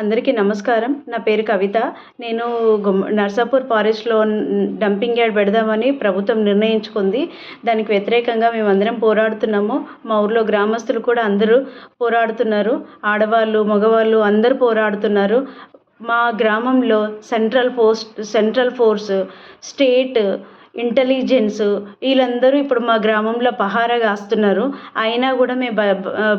అందరికీ నమస్కారం. నా పేరు కవిత. నేను నర్సాపూర్ ఫారెస్ట్‌లో డంపింగ్ యార్డ్ పెడదామని ప్రభుత్వం నిర్ణయించుకుంది. దానికి వ్యతిరేకంగా మేమందరం పోరాడుతున్నాము. మా ఊర్లో గ్రామస్తులు కూడా అందరూ పోరాడుతున్నారు. ఆడవాళ్ళు, మగవాళ్ళు అందరూ పోరాడుతున్నారు. మా గ్రామంలో సెంట్రల్ ఫోర్స్, స్టేట్ ఇంటెలిజెన్స్ వీళ్ళందరూ ఇప్పుడు మా గ్రామంలో పహారా కాస్తున్నారు. అయినా కూడా మేము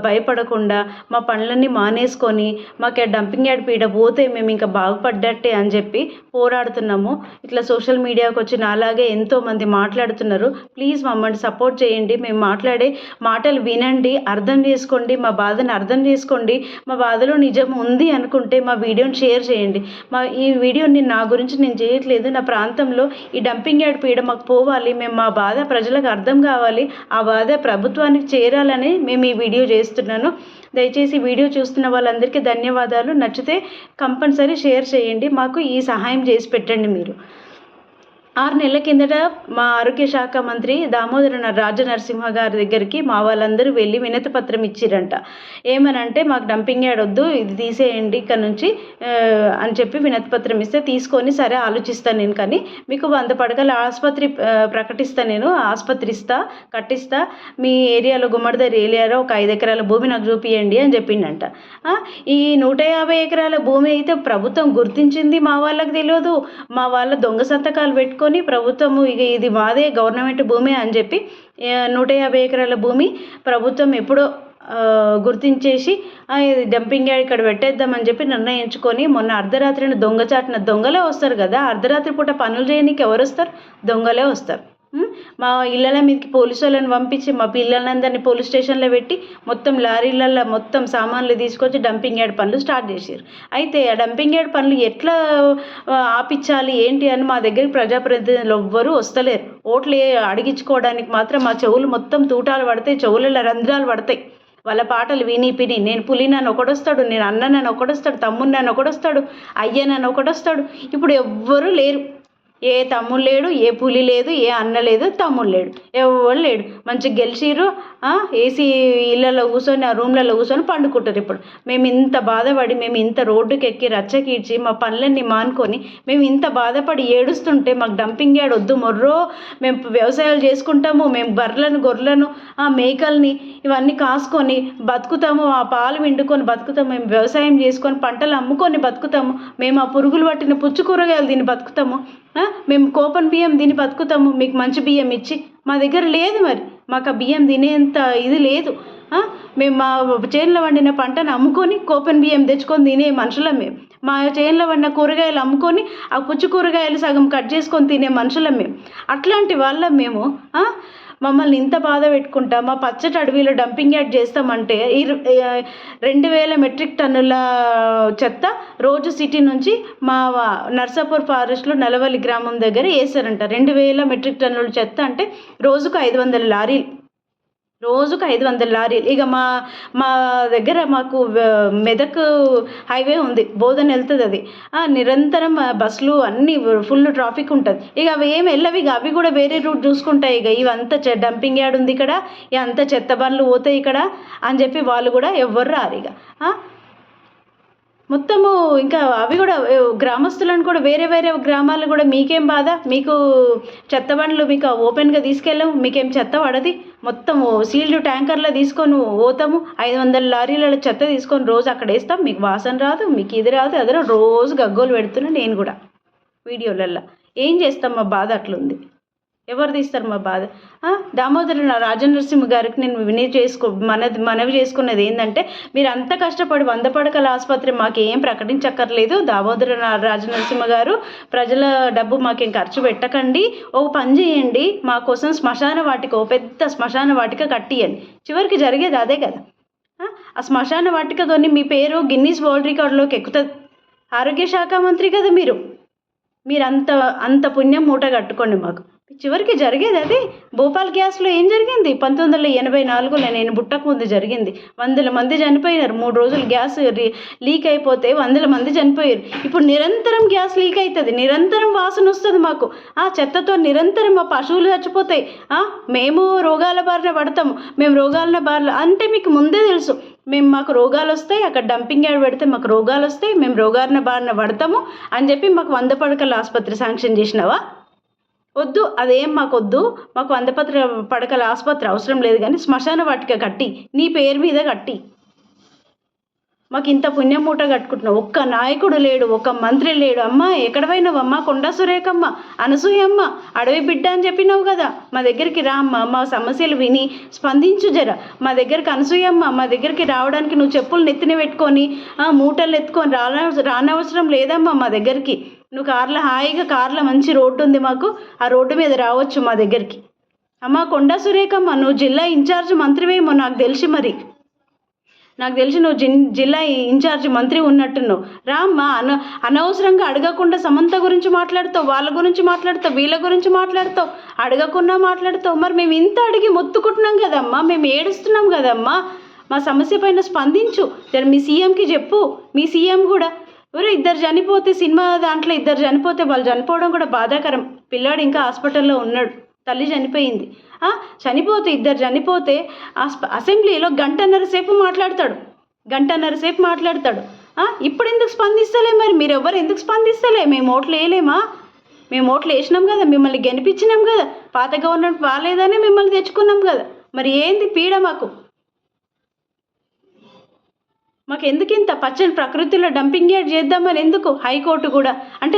భయపడకుండా మా పనులన్నీ మానేసుకొని మాకు డంపింగ్ యార్డ్ పీడ పోతే మేము ఇంకా బాగుపడ్డట్టే అని చెప్పి పోరాడుతున్నాము. ఇట్లా సోషల్ మీడియాకి వచ్చి నాలాగే ఎంతోమంది మాట్లాడుతున్నారు. ప్లీజ్ మమ్మల్ని సపోర్ట్ చేయండి. మేము మాట్లాడే మాటలు వినండి, అర్థం చేసుకోండి, మా బాధను అర్థం చేసుకోండి. మా బాధలో నిజం ఉంది అనుకుంటే మా వీడియోని షేర్ చేయండి. ఈ వీడియోని నా గురించి నేను చేయట్లేదు. నా ప్రాంతంలో ఈ డంపింగ్ యార్డ్ పీడ మాకు పోవాలి, మేము మా బాధ ప్రజలకు అర్థం కావాలి, ఆ బాధ ప్రభుత్వానికి చేరాలని మేము ఈ వీడియో చేస్తున్నాను. దయచేసి వీడియో చూస్తున్న వాళ్ళందరికీ ధన్యవాదాలు. నచ్చితే కంపల్సరీ షేర్ చేయండి. మాకు ఈ సహాయం చేసి పెట్టండి. మీరు 6 నెలల కిందట మా ఆరోగ్య శాఖ మంత్రి దామోదర రాజనరసింహ గారి దగ్గరికి మా వాళ్ళందరూ వెళ్ళి వినతి పత్రం ఇచ్చిరంట. ఏమనంటే మాకు డంపింగ్ యార్డ్ వద్దు, ఇది తీసేయండి ఇక్కడ నుంచి అని చెప్పి వినతి పత్రం ఇస్తే తీసుకొని సరే ఆలోచిస్తాను నేను, కానీ మీకు 100 పడకల ఆసుపత్రి ప్రకటిస్తాను, నేను ఆసుపత్రి కట్టిస్తా, మీ ఏరియాలో గుమ్మడిదరి ఏరియాలో ఒక 5 ఎకరాల భూమి నాకు చూపియండి అని చెప్పిండంట. ఈ 150 ఎకరాల భూమి అయితే ప్రభుత్వం గుర్తించింది, మా వాళ్ళకి తెలియదు. మా వాళ్ళ దొంగ సంతకాలు పెట్టుకొని ప్రభుత్వము ఇది మాదే గవర్నమెంట్ భూమి అని చెప్పి 150 ఎకరాల భూమి ప్రభుత్వం ఎప్పుడో గుర్తించేసి డంపింగ్ యార్డ్ ఇక్కడ పెట్టేద్దామని చెప్పి నిర్ణయించుకొని మొన్న అర్ధరాత్రిని దొంగచాటున దొంగలే వస్తారు కదా. అర్ధరాత్రి పూట పనులు చేయడానికి ఎవరు వస్తారు? దొంగలే వస్తారు. మా ఇళ్ళ మీదకి పోలీసు వాళ్ళని పంపించి మా పిల్లలందరినీ పోలీస్ స్టేషన్లో పెట్టి మొత్తం లారీలలో మొత్తం సామాన్లు తీసుకొచ్చి డంపింగ్ యార్డ్ పనులు స్టార్ట్ చేశారు. అయితే ఆ డంపింగ్ యార్డ్ పనులు ఎట్లా ఆపించాలి ఏంటి అని మా దగ్గరికి ప్రజాప్రతినిధులు ఎవ్వరూ వస్తలేరు. ఓట్లు అడిగించుకోవడానికి మాత్రం మా చెవులు మొత్తం తూటాలు పడతాయి, చెవులలో రంధ్రాలు పడతాయి. వాళ్ళ పాటలు విని నేను పులి నన్ను ఒకడొస్తాడు, నేను అన్న నన్ను ఒకడొస్తాడు, తమ్ముడు నన్ను ఒకడొస్తాడు, అయ్య నన్ను ఒకడొస్తాడు. ఇప్పుడు ఎవ్వరూ లేరు. ఏ తమ్ముడు లేడు, ఏ పులి లేదు, ఏ అన్న లేదు, తమ్ముడు లేడు, ఎవరు లేడు. మంచిగా గెలిచిర్రు, ఏసీ ఇళ్ళల్లో కూర్చొని ఆ రూమ్లలో కూర్చొని పండుకుంటారు. ఇప్పుడు మేము ఇంత బాధపడి మేము ఇంత రోడ్డుకి ఎక్కి రచ్చకీడ్చి మా పనులన్నీ మానుకొని మేము ఇంత బాధపడి ఏడుస్తుంటే మాకు డంపింగ్ యార్డ్ వద్దు మొర్రో, మేము వ్యవసాయాలు చేసుకుంటాము, మేము గొర్రెలను మేకల్ని ఇవన్నీ కాసుకొని బతుకుతాము, ఆ పాలు విండుకొని బతుకుతాము, మేము వ్యవసాయం చేసుకొని పంటలు అమ్ముకొని బతుకుతాము, మేము ఆ పురుగులు పట్టిన పుచ్చు కూరగాయలు తిని బతుకుతాము, మేము కోపన్ బియ్యం తిని బతుకుతాము, మీకు మంచి బియ్యం ఇచ్చి. మా దగ్గర లేదు, మరి మాకు ఆ బియ్యం తినేంత ఇది లేదు. మేము మా చేనులో వండిన పంటను అమ్ముకొని కోపన్ బియ్యం తెచ్చుకొని తినే మనుషులం. మేము మా చేనులో వండిన కూరగాయలు అమ్ముకొని ఆ పుచ్చు కూరగాయలు సగం కట్ చేసుకొని తినే మనుషులం మేము. అట్లాంటి వాళ్ళం మేము. మమ్మల్ని ఇంత బాధ పెట్టుకుంటా మా పచ్చటి అడవిలో డంపింగ్ యార్డ్ చేస్తామంటే 2000 మెట్రిక్ టన్నుల చెత్త రోజు సిటీ నుంచి మా నర్సాపూర్ ఫారెస్ట్లో నలవల్లి గ్రామం దగ్గర వేసారంట. 2000 మెట్రిక్ టన్నుల చెత్త అంటే రోజుకు 500 లారీలు, రోజుకు 500 లారీలు. ఇక మా దగ్గర మాకు మెదక్ హైవే ఉంది, బోధన వెళ్తుంది. అది నిరంతరం బస్సులు అన్నీ ఫుల్ ట్రాఫిక్ ఉంటుంది. ఇక అవి ఏమి వెళ్ళవి, అవి కూడా వేరే రూట్ చూసుకుంటాయి. ఇక ఇవంతా డంపింగ్ యార్డ్ ఉంది ఇక్కడ, అంత చెత్త బండ్లు పోతాయి ఇక్కడ అని చెప్పి వాళ్ళు కూడా ఎవ్వరు రారు. ఇక మొత్తము ఇంకా అవి కూడా గ్రామస్తులను కూడా వేరే గ్రామాలు కూడా మీకేం బాధ, మీకు చెత్త బండ్లు మీకు ఓపెన్గా తీసుకెళ్ళాము, మీకేం చెత్త పడది. మొత్తం సీల్డ్ ట్యాంకర్లో తీసుకొని పోతాము, 500 లారీలలో చెత్త తీసుకొని రోజు అక్కడ వేస్తాం. మీకు వాసన రాదు, మీకు ఇది రాదు, అదే రోజు గగ్గోలు పెడుతున్నాను నేను కూడా వీడియోలల్లో. ఏం చేస్తాం, మా బాధ అట్లుంది. ఎవరు తీస్తారు మా బాధ? దామోదర రాజనరసింహ గారికి నేను మనవి చేసుకున్నది ఏంటంటే, మీరు అంత కష్టపడి 100 పడకల ఆసుపత్రి మాకేం ప్రకటించక్కర్లేదు. దామోదర రాజనరసింహ గారు, ప్రజల డబ్బు మాకేం ఖర్చు పెట్టకండి, ఓ పని చేయండి, మా కోసం శ్మశాన వాటిక, ఓ పెద్ద శ్మశాన వాటిక కట్టియండి. చివరికి జరిగేది అదే కదా. ఆ శ్మశాన వాటికతోని మీ పేరు గిన్నీస్ వరల్డ్ రికార్డులోకి ఎక్కుతుంది. ఆరోగ్య శాఖ మంత్రి కదా మీరు అంత పుణ్యం మూట కట్టుకోండి. మాకు చివరికి జరిగేది అది. భోపాల్ గ్యాస్లో ఏం జరిగింది? 1984లో నేను పుట్టక ముందు జరిగింది. 100 మంది చనిపోయినారు. 3 రోజులు గ్యాస్ లీక్ అయిపోతే 100 మంది చనిపోయారు. ఇప్పుడు నిరంతరం గ్యాస్ లీక్ అవుతుంది, నిరంతరం వాసన వస్తుంది మాకు. చెత్తతో నిరంతరం మా పశువులు చచ్చిపోతాయి. మేము రోగాల బారిన పడతాము. మేము రోగాల బారిన అంటే మీకు ముందే తెలుసు. మాకు రోగాలు వస్తాయి, అక్కడ డంపింగ్ యార్డ్ పెడితే మాకు రోగాలు వస్తాయి, మేము రోగాల బారిన పడతాము అని చెప్పి మాకు 100 పడకల ఆసుపత్రి శాంక్షన్ చేసినావా? వద్దు, అదేం మాకు వద్దు. మాకు 100 పడకల ఆసుపత్రి అవసరం లేదు, కానీ శ్మశాన వాటిక కట్టి నీ పేరు మీద కట్టి మాకు ఇంత పుణ్యం మూట కట్టుకుంటున్నావు. ఒక్క నాయకుడు లేడు, ఒక్క మంత్రి లేడు. అమ్మ ఎక్కడ పోయినావమ్మ? కొండా సురేఖమ్మ, అనసూయమ్మ, అడవి బిడ్డ అని చెప్పినావు కదా, మా దగ్గరికి రా అమ్మ, మా సమస్యలు విని స్పందించు జర. మా దగ్గరికి అనసూయమ్మ, మా దగ్గరికి రావడానికి నువ్వు చెప్పులు నెత్తిన పెట్టుకొని మూటలు ఎత్తుకొని రానవసరం లేదమ్మా మా దగ్గరికి. నువ్వు హాయిగా కార్లో మంచి రోడ్డు ఉంది మాకు, ఆ రోడ్డు మీద రావచ్చు మా దగ్గరికి. అమ్మ కొండా సురేఖమ్మ, నువ్వు జిల్లా ఇన్ఛార్జ్ మంత్రివేమో నాకు తెలిసి నువ్వు జిల్లా ఇన్ఛార్జ్ మంత్రి ఉన్నట్టున్నావు. రామ్మా, అనవసరంగా అడగకుండా సమంత గురించి మాట్లాడుతావు, వాళ్ళ గురించి మాట్లాడతావు, వీళ్ళ గురించి మాట్లాడతావు, అడగకుండా మాట్లాడతావు. మరి మేము ఇంత అడిగి మొత్తుకుంటున్నాం కదమ్మా, మేము ఏడుస్తున్నాం కదమ్మా, మా సమస్య పైన స్పందించు. మీ సీఎంకి చెప్పు. మీ సీఎం కూడా ఇద్దరు చనిపోతే, సినిమా దాంట్లో ఇద్దరు చనిపోతే వాళ్ళు చనిపోవడం కూడా బాధాకరం. పిల్లాడు ఇంకా హాస్పిటల్లో ఉన్నాడు, తల్లి చనిపోయింది. చనిపోతే ఇద్దరు చనిపోతే అసెంబ్లీలో గంటన్నర సేపు మాట్లాడతాడు. ఇప్పుడు ఎందుకు స్పందిస్తలే? మరి మీరెవ్వరు ఎందుకు స్పందిస్తలే? మేము ఓట్లు వేయలేమా? మేము ఓట్లు వేసినాం కదా, మిమ్మల్ని గెలిపించినాం కదా, పాత గవర్నమెంట్ బాగాలేదనే మిమ్మల్ని తెచ్చుకున్నాం కదా. మరి ఏంది పీడ మాకు? ఎందుకు ఇంత పచ్చని ప్రకృతిలో డంపింగ్ యార్డ్ చేద్దామని ఎందుకు? హైకోర్టు కూడా అంటే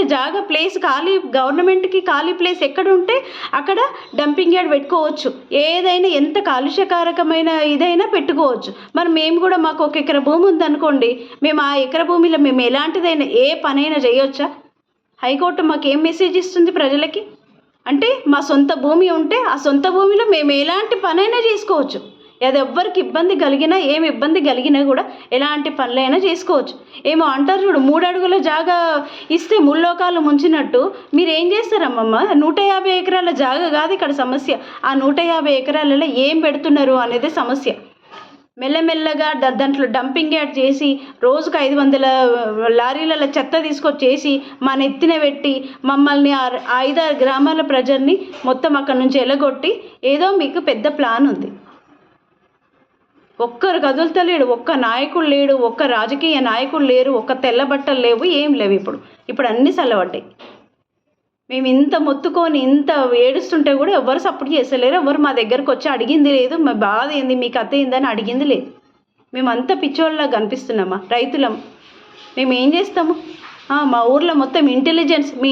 ప్లేస్ ఖాళీ, గవర్నమెంట్కి ఖాళీ ప్లేస్ ఎక్కడ ఉంటే అక్కడ డంపింగ్ యార్డ్ పెట్టుకోవచ్చు. ఏదైనా ఎంత కాలుష్యకారకమైన ఇదైనా పెట్టుకోవచ్చు. మరి మేము కూడా మాకు 1 ఎకరా భూమి ఉందనుకోండి, మేము ఆ ఎకరా భూమిలో మేము ఎలాంటిదైనా ఏ పనైనా చేయొచ్చా? హైకోర్టు మాకు ఏం మెసేజ్ ఇస్తుంది ప్రజలకి? అంటే మా సొంత భూమి ఉంటే ఆ సొంత భూమిలో మేము ఎలాంటి పనైనా చేసుకోవచ్చు. అది ఎవ్వరికి ఇబ్బంది కలిగినా, ఏమి ఇబ్బంది కలిగినా కూడా ఎలాంటి పనులైనా చేసుకోవచ్చు. ఏమో అంటారు చూడు, 3 అడుగుల జాగా ఇస్తే ముల్లోకాలు ముంచినట్టు. మీరు ఏం చేస్తారమ్మమ్మ? 150 ఎకరాల జాగా కాదు ఇక్కడ సమస్య. ఆ 150 ఎకరాలలో ఏం పెడుతున్నారు అనేది సమస్య. మెల్లమెల్లగా దాంట్లో డంపింగ్ యార్డ్ చేసి రోజుకు 500 లారీల చెత్త తీసుకొచ్చేసి మా నెత్తిన పెట్టి మమ్మల్ని 5-6 గ్రామాల ప్రజల్ని మొత్తం అక్కడి నుంచి ఎలగొట్టి ఏదో మీకు పెద్ద ప్లాన్ ఉంది. ఒక్కరు కదులుతలేడు, ఒక్క నాయకుడు లేడు, ఒక్క రాజకీయ నాయకుడు లేరు, ఒక్క తెల్ల బట్టలు లేవు, ఏం లేవు. ఇప్పుడు అన్నీ చల్లబడ్డాయి. మేము ఇంత మొత్తుకొని ఇంత ఏడుస్తుంటే కూడా ఎవరు సపోర్ట్ చేస్తలేరు. ఎవరు మా దగ్గరకు వచ్చి అడిగింది లేదు. మా బాధ ఏంది, మీ కథ ఏందని అడిగింది లేదు. మేమంతా పిచ్చోళ్ళలా కనిపిస్తున్నామా? రైతులం. మేము ఏం చేస్తాము? మా ఊర్లో మొత్తం మీ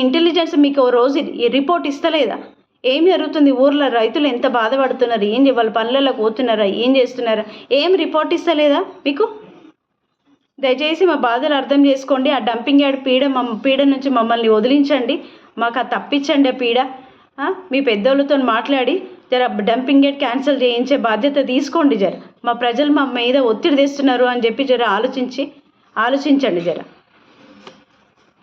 ఇంటెలిజెన్స్ మీకు ఓ రోజు రిపోర్ట్ ఇస్తలేదా? ఏం జరుగుతుంది ఊర్లో? రైతులు ఎంత బాధపడుతున్నారు, ఏం వాళ్ళ పనులలో పోతున్నారా, ఏం చేస్తున్నారా? ఏం రిపోర్ట్ ఇస్తలేదా మీకు? దయచేసి మా బాధలు అర్థం చేసుకోండి. ఆ డంపింగ్ యార్డ్ పీడ నుంచి మమ్మల్ని వదిలించండి. మాకు అది తప్పించండి ఆ పీడ. మీ పెద్దోళ్ళతో మాట్లాడి జర డంపింగ్ యార్డ్ క్యాన్సిల్ చేయించే బాధ్యత తీసుకోండి. మా ప్రజలు మా మీద ఒత్తిడి తెస్తున్నారు అని చెప్పి ఆలోచించండి జర.